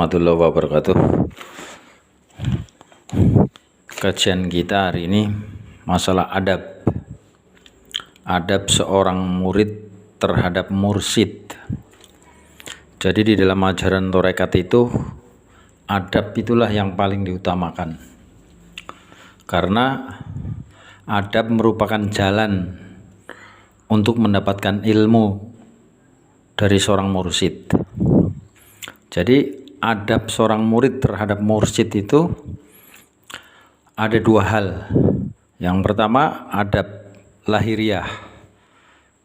warahmatullahi wabarakatuh. Kajian kita hari ini masalah adab. Adab seorang murid terhadap mursyid. Jadi di dalam ajaran tarekat itu adab itulah yang paling diutamakan. Karena adab merupakan jalan untuk mendapatkan ilmu dari seorang mursyid. Jadi adab seorang murid terhadap mursyid itu ada dua hal. Yang pertama adab lahiriah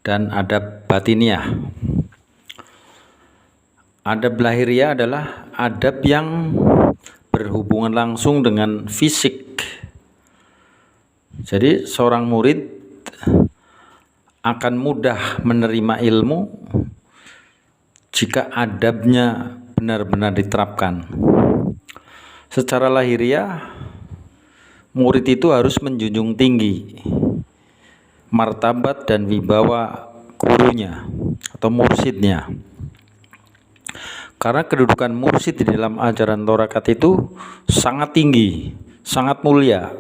dan adab batiniah. Adab lahiriah adalah adab yang berhubungan langsung dengan fisik. Jadi seorang murid akan mudah menerima ilmu jika adabnya benar-benar diterapkan. Secara lahiriah, murid itu harus menjunjung tinggi martabat dan wibawa gurunya atau mursyidnya. Karena kedudukan mursyid di dalam ajaran tarekat itu sangat tinggi, sangat mulia.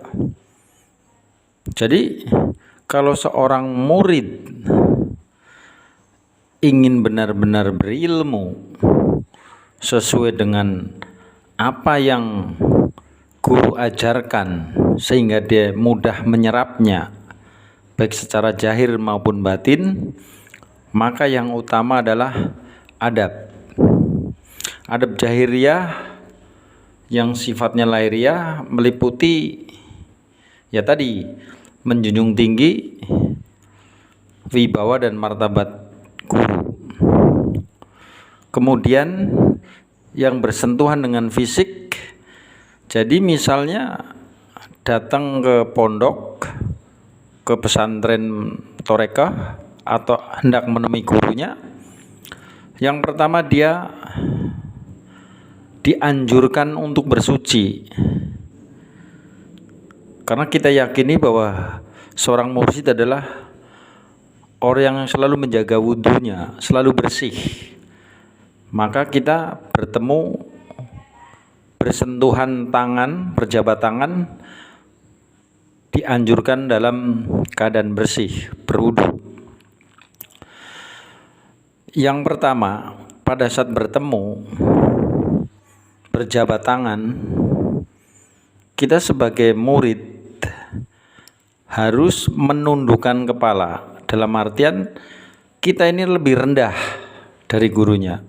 Jadi kalau seorang murid ingin benar-benar berilmu sesuai dengan apa yang guru ajarkan sehingga dia mudah menyerapnya baik secara zahir maupun batin, maka yang utama adalah adab. Adab zahiriyah yang sifatnya lahiriah meliputi ya tadi menjunjung tinggi wibawa dan martabat guru. Kemudian yang bersentuhan dengan fisik, jadi misalnya datang ke pondok, ke pesantren tarekah atau hendak menemui gurunya, yang pertama dia dianjurkan untuk bersuci. Karena kita yakini bahwa seorang mursyid adalah orang yang selalu menjaga wudhunya, selalu bersih. Maka kita bertemu, bersentuhan tangan, berjabat tangan, dianjurkan dalam keadaan bersih, berwudhu. Yang pertama, pada saat bertemu, berjabat tangan, kita sebagai murid harus menundukkan kepala. Dalam artian kita ini lebih rendah dari gurunya.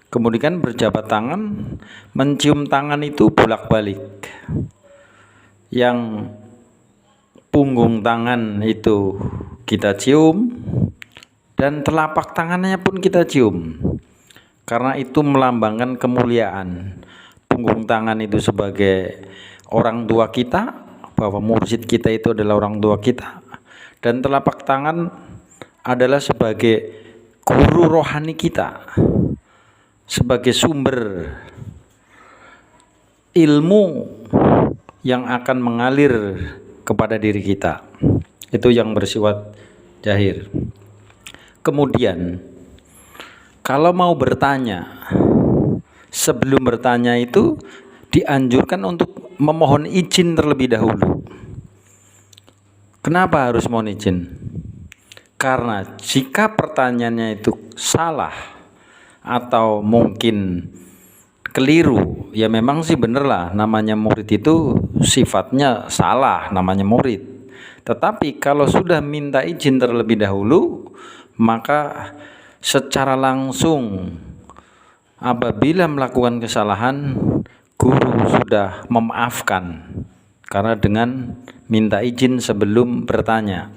Kemudian berjabat tangan, mencium tangan itu bolak-balik. Yang punggung tangan itu kita cium dan telapak tangannya pun kita cium. Karena itu melambangkan kemuliaan. Punggung tangan itu sebagai orang tua kita, bahwa mursyid kita itu adalah orang tua kita. Dan telapak tangan adalah sebagai guru rohani kita, sebagai sumber ilmu yang akan mengalir kepada diri kita. Itu yang bersifat zahir. Kemudian kalau mau bertanya, sebelum bertanya itu dianjurkan untuk memohon izin terlebih dahulu. Kenapa harus mohon izin? Karena jika pertanyaannya itu salah atau mungkin keliru, ya memang sih bener lah, namanya murid itu sifatnya salah, namanya murid. Tetapi kalau sudah minta izin terlebih dahulu, maka secara langsung apabila melakukan kesalahan, guru sudah memaafkan karena dengan minta izin sebelum bertanya.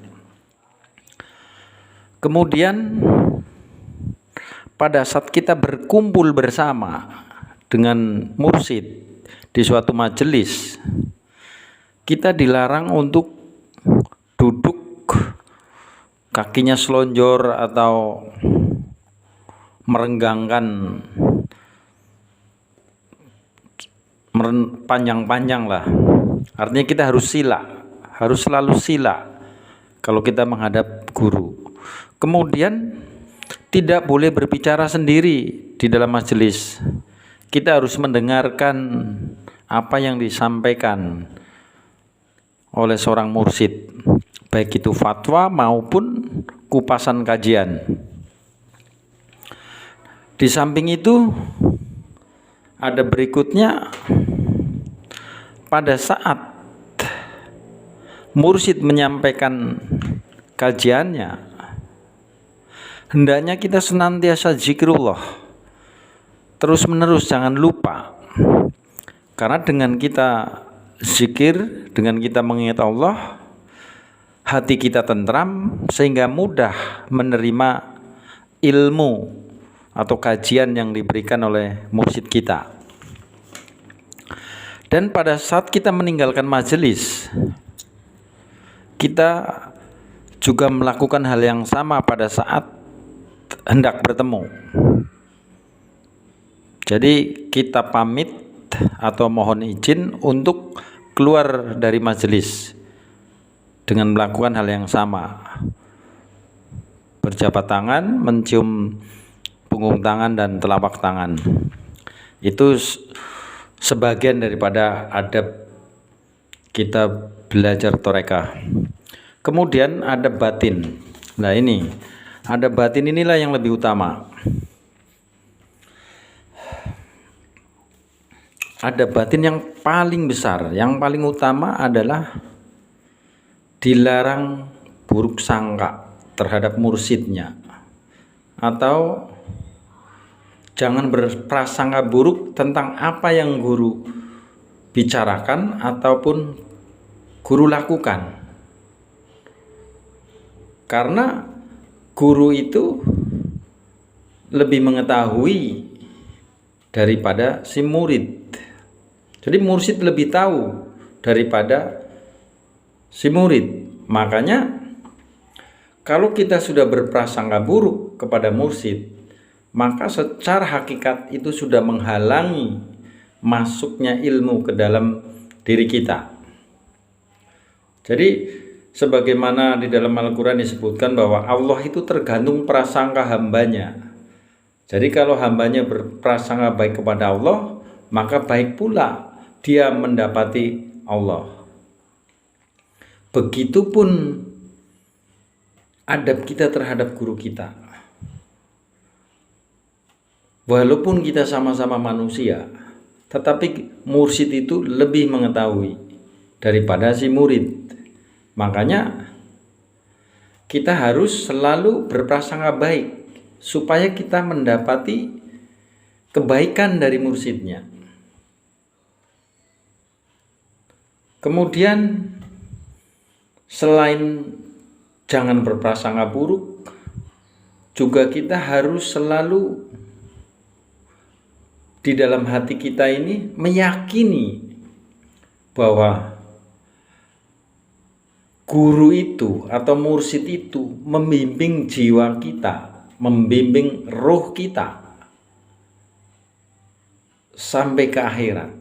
Kemudian pada saat kita berkumpul bersama dengan mursyid di suatu majelis, kita dilarang untuk duduk kakinya selonjor atau merenggangkan panjang-panjang lah. Artinya kita harus sila, harus selalu sila kalau kita menghadap guru. Kemudian tidak boleh berbicara sendiri di dalam majelis. kita harus mendengarkan apa yang disampaikan oleh seorang mursyid, baik itu fatwa maupun kupasan kajian. Di samping itu ada berikutnya, pada saat mursyid menyampaikan kajiannya, hendaknya kita senantiasa zikrullah terus menerus, jangan lupa. Karena dengan kita zikir, dengan kita mengingat Allah, hati kita tentram sehingga mudah menerima ilmu atau kajian yang diberikan oleh mursyid kita. Dan pada saat kita meninggalkan majelis, kita juga melakukan hal yang sama pada saat hendak bertemu. Jadi kita pamit atau mohon izin untuk keluar dari majelis dengan melakukan hal yang sama. Berjabat tangan, mencium punggung tangan dan telapak tangan. Itu sebagian daripada adab kita belajar toreka. Kemudian ada batin. Nah ini, ada batin, inilah yang lebih utama. Ada batin yang paling besar, yang paling utama adalah dilarang buruk sangka terhadap mursyidnya, atau jangan berprasangka buruk tentang apa yang guru bicarakan ataupun guru lakukan. Karena guru itu lebih mengetahui daripada si murid. Jadi mursyid lebih tahu daripada si murid. Makanya kalau kita sudah berprasangka buruk kepada mursyid, maka secara hakikat itu sudah menghalangi masuknya ilmu ke dalam diri kita. Jadi sebagaimana di dalam Al-Quran disebutkan bahwa Allah itu tergantung prasangka hambanya. Jadi kalau hambanya berprasangka baik kepada Allah, maka baik pula dia mendapati Allah. Begitupun adab kita terhadap guru kita. Walaupun kita sama-sama manusia, tetapi mursyid itu lebih mengetahui daripada si murid. Makanya kita harus selalu berprasangka baik supaya kita mendapati kebaikan dari mursyidnya. Kemudian selain jangan berprasangka buruk, juga kita harus selalu di dalam hati kita ini meyakini bahwa guru itu atau mursyid itu membimbing jiwa kita, membimbing roh kita sampai ke akhirat.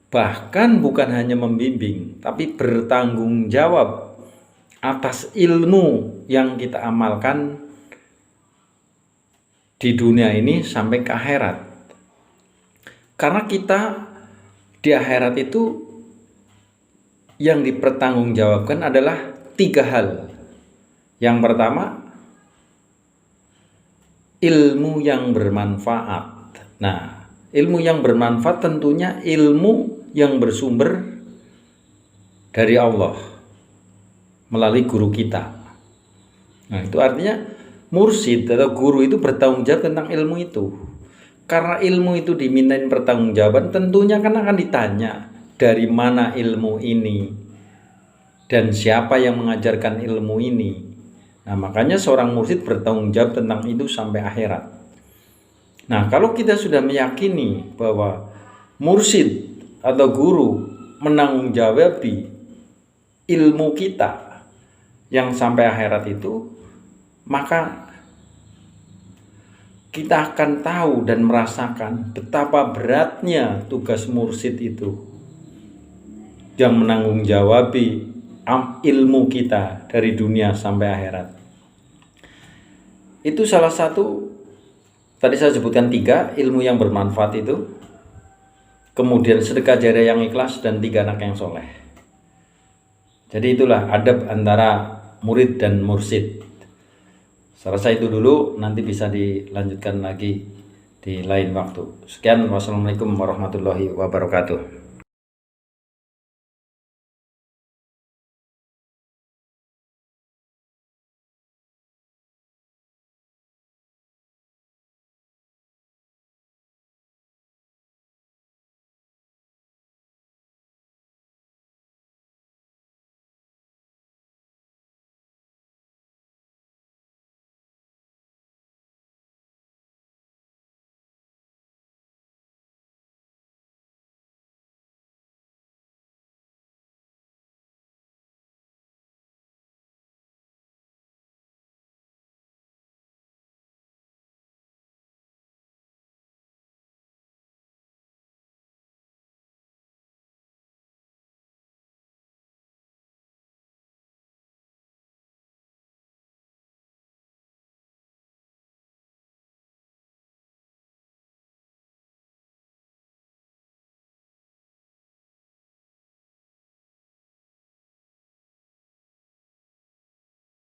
Bahkan bukan hanya membimbing, tapi bertanggung jawab atas ilmu yang kita amalkan di dunia ini sampai ke akhirat. Karena kita di akhirat itu yang dipertanggungjawabkan adalah 3 hal. Yang pertama, ilmu yang bermanfaat. Nah, ilmu yang bermanfaat tentunya ilmu yang bersumber dari Allah melalui guru kita. Nah, itu artinya mursyid atau guru itu bertanggung jawab tentang ilmu itu. Karena ilmu itu dimintain pertanggungjawaban, tentunya kan akan ditanya dari mana ilmu ini dan siapa yang mengajarkan ilmu ini. Nah, makanya seorang mursyid bertanggung jawab tentang itu sampai akhirat. Nah, kalau kita sudah meyakini bahwa mursyid atau guru menanggung-jawabi ilmu kita yang sampai akhirat itu, maka kita akan tahu dan merasakan betapa beratnya tugas mursyid itu yang menanggung-jawabi ilmu kita dari dunia sampai akhirat. Itu salah satu Tadi saya sebutkan 3 ilmu yang bermanfaat itu, kemudian sedekah jariah yang ikhlas, dan 3 anak yang soleh. Jadi itulah adab antara murid dan mursyid. Saya rasa itu dulu, nanti bisa dilanjutkan lagi di lain waktu. Sekian, wassalamualaikum warahmatullahi wabarakatuh.